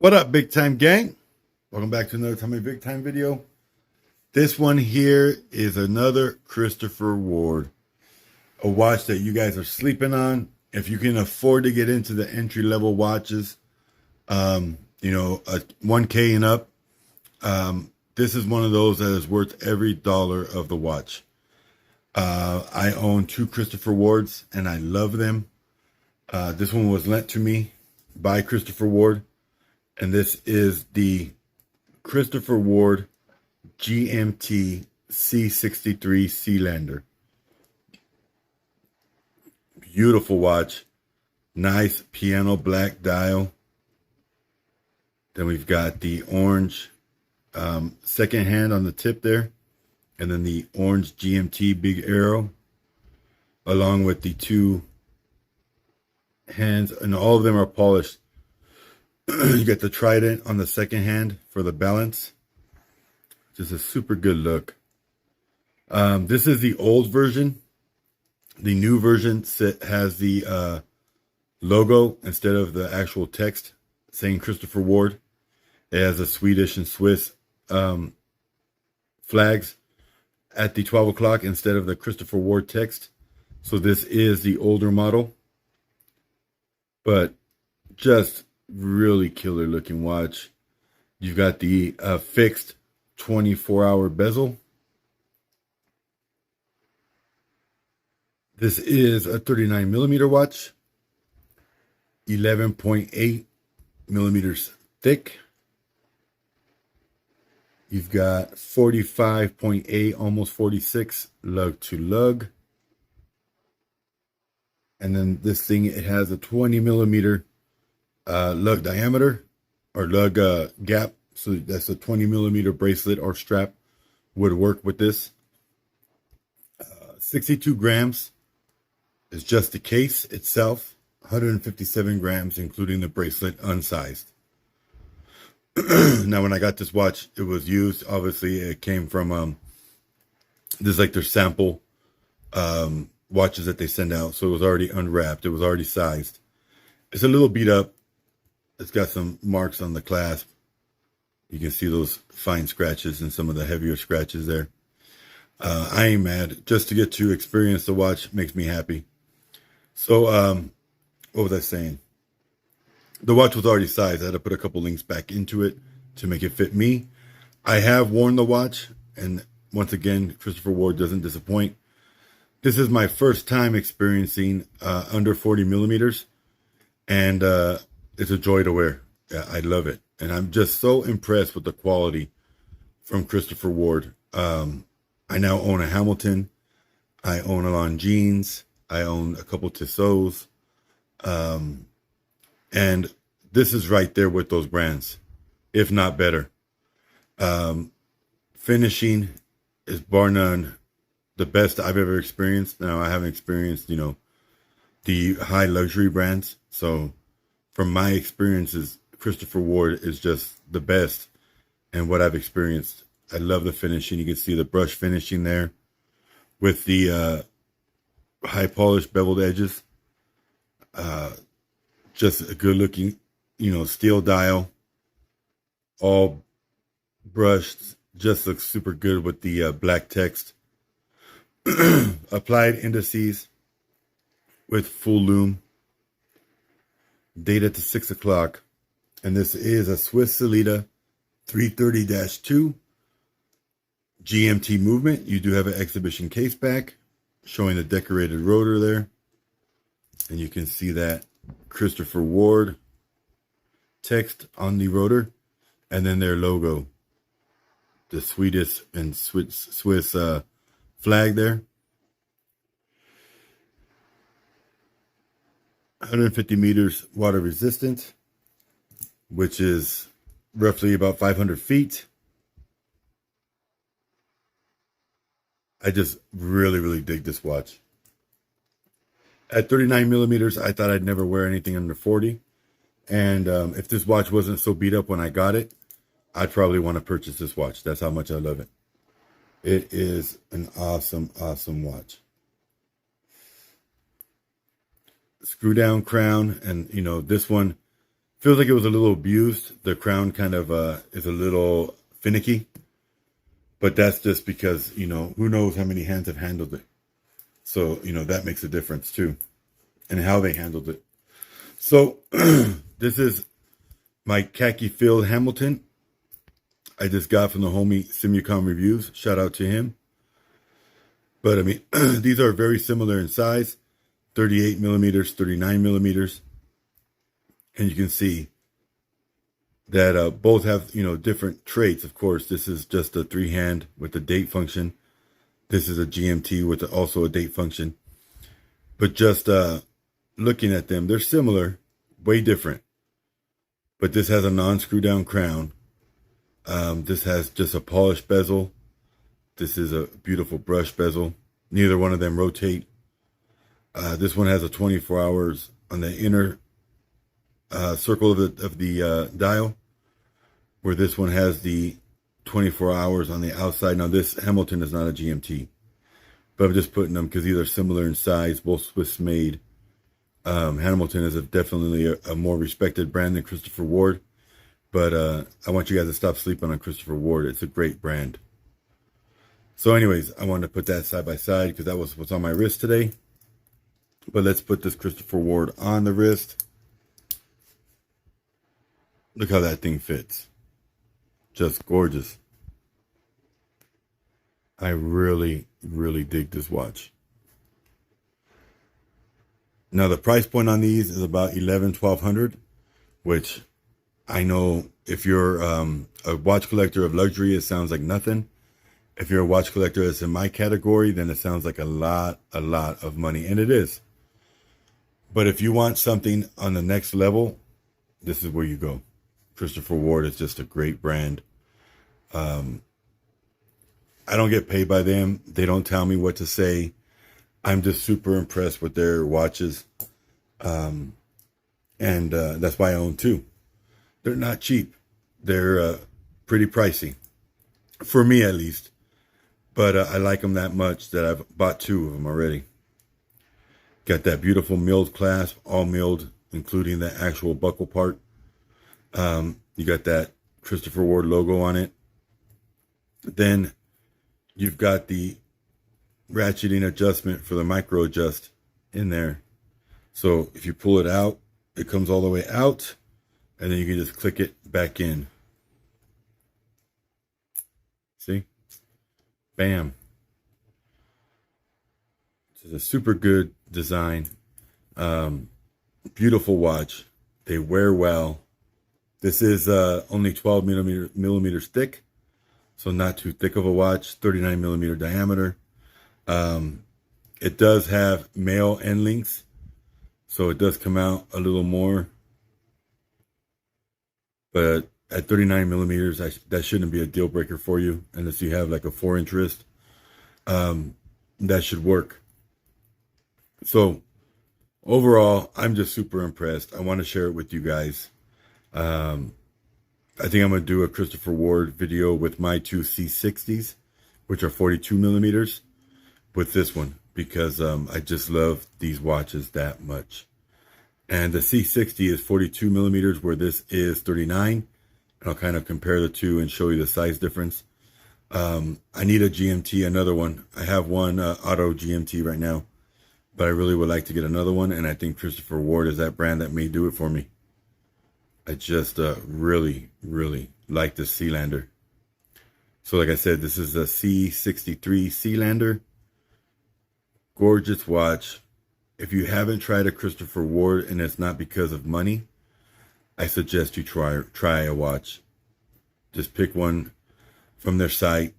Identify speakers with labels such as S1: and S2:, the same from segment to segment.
S1: What up, big time gang? Welcome back to another Tommy Big Time video. This one here is another Christopher Ward, a watch that you guys are sleeping on. If you can afford to get into the entry level watches, you know, a 1K and up, this is one of those that is worth every dollar of the watch. I own two Christopher Wards and I love them. This one was lent to me by Christopher Ward. And this is the Christopher Ward GMT C63 Sealander. Beautiful watch. Nice piano black dial. Then we've got the orange second hand on the tip there. And then the orange GMT big arrow. Along with the two hands. And all of them are polished. You get the trident on the second hand for the balance. Just a super good look. This is the old version. The new version has the logo instead of the actual text saying Christopher Ward. It has the Swedish and Swiss flags at the 12 o'clock instead of the Christopher Ward text. So this is the older model. But just really killer looking watch. You've got the fixed 24-hour bezel. This is a 39 millimeter watch, 11.8 millimeters thick. You've got 45.8, almost 46 lug to lug. And then this thing, it has a 20 millimeter lug diameter or lug gap, so that's a 20 millimeter bracelet or strap would work with this. 62 grams is just the case itself. 157 grams including the bracelet unsized. Now when I got this watch, it was used. Obviously it came from this is like their sample watches that they send out, so it was already unwrapped, it was already sized. It's a little beat up. It's got some marks on the clasp. You can see those fine scratches and some of the heavier scratches there. I ain't mad. Just to get to experience the watch makes me happy. So, what was I saying? The watch was already sized. I had to put a couple links back into it to make it fit me. I have worn the watch, and once again, Christopher Ward doesn't disappoint. This is my first time experiencing under 40 millimeters, and it's a joy to wear. Yeah, I love it. And I'm just so impressed with the quality from Christopher Ward. I now own a Hamilton. I own a Longines. I own a couple Tissot's. And this is right there with those brands, if not better. Finishing is bar none the best I've ever experienced. Now, I haven't experienced, you know, the high luxury brands. So from my experiences, Christopher Ward is just the best and what I've experienced. I love the finishing. You can see the brush finishing there with the high polished beveled edges. Just a good looking, you know, steel dial, all brushed. Just looks super good with the black text. Applied indices with full lume. Data to 6 o'clock. And this is a Swiss Sellita SW330-2 GMT movement. You do have an exhibition case back showing the decorated rotor there. And you can see that Christopher Ward text on the rotor. And then their logo. The Swedish and Swiss flag there. 150 meters water resistant, which is roughly about 500 feet. I just really dig this watch. At 39 millimeters, I thought I'd never wear anything under 40. And if this watch wasn't so beat up when I got it, I'd probably want to purchase this watch. That's how much I love it. It is an awesome watch. Screw down crown, and you know, this one Feels like it was a little abused. The crown kind of is a little finicky. But that's just because, you know, who knows how many hands have handled it. So, you know, that makes a difference too. And how they handled it. So, this is my khaki filled Hamilton. I just got from the homie Simucom Reviews. Shout out to him. But I mean, these are very similar in size. 38 millimeters, 39 millimeters. And you can see that both have, you know, different traits. Of course, this is just a 3-hand with the date function. This is a GMT with also a date function. But just looking at them, they're similar, way different. But this has a non-screw down crown. This has just a polished bezel. This is a beautiful brush bezel. Neither one of them rotate. This one has a 24 hours on the inner circle of the dial, where this one has the 24 hours on the outside. Now this Hamilton is not a GMT, but I'm just putting them because these are similar in size, both Swiss made. Hamilton is definitely a more respected brand than Christopher Ward, but I want you guys to stop sleeping on Christopher Ward. It's a great brand. So anyways, I wanted to put that side by side because that was what's on my wrist today. But let's put this Christopher Ward on the wrist. Look how that thing fits. Just gorgeous. I really, really dig this watch. Now the price point on these is about $1,100-1,200, which I know if you're a watch collector of luxury, it sounds like nothing. If you're a watch collector that's in my category, then it sounds like a lot of money, and it is. But if you want something on the next level, this is where you go. Christopher Ward is just a great brand. I don't get paid by them. They don't tell me what to say. I'm just super impressed with their watches. And that's why I own two. They're not cheap. They're pretty pricey. For me, at least. But I like them that much that I've bought two of them already. Got that beautiful milled clasp, all milled, including the actual buckle part. You got that Christopher Ward logo on it. Then you've got the ratcheting adjustment for the micro adjust in there. So if you pull it out, it comes all the way out, and then you can just click it back in. See? Bam. This is a super good design. Beautiful watch. They wear well. This is only 12 millimeters thick, so not too thick of a watch. 39 millimeter diameter. It does have male end links, so it does come out a little more. But at 39 millimeters, that shouldn't be a deal breaker for you, unless you have like a 4-inch wrist. That should work. So overall, I'm just super impressed. I want to share it with you guys. I think I'm going to do a Christopher Ward video with my two C60s, which are 42 millimeters, with this one, because I just love these watches that much. And the C60 is 42 millimeters, where this is 39. And I'll kind of compare the two and show you the size difference. I need a GMT, another one. I have one auto GMT right now, but I really would like to get another one. And I think Christopher Ward is that brand that may do it for me. I just really, really like this Sealander. So like I said, this is a C63 Sealander. Gorgeous watch. If you haven't tried a Christopher Ward and it's not because of money, I suggest you try a watch. Just pick one from their site,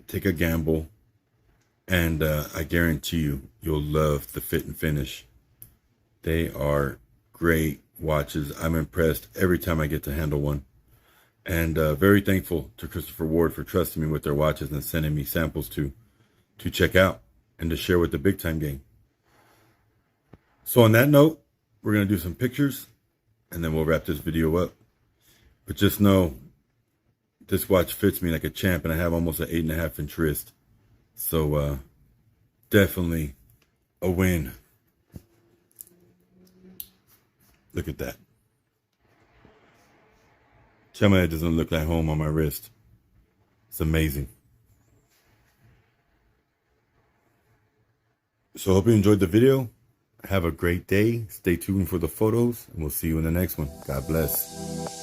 S1: take a gamble, and I guarantee you'll love the fit and finish. They are great watches. I'm impressed every time I get to handle one. And very thankful to Christopher Ward for trusting me with their watches and sending me samples to check out and to share with the Big Time gang. So on that note, we're going to do some pictures and then we'll wrap this video up. But just know, this watch fits me like a champ, and I have almost an 8.5-inch wrist. So definitely a win. Look at that. Tell me it doesn't look like home on my wrist. It's amazing. So I hope you enjoyed the video. Have a great day. Stay tuned for the photos, and we'll see you in the next one. God bless.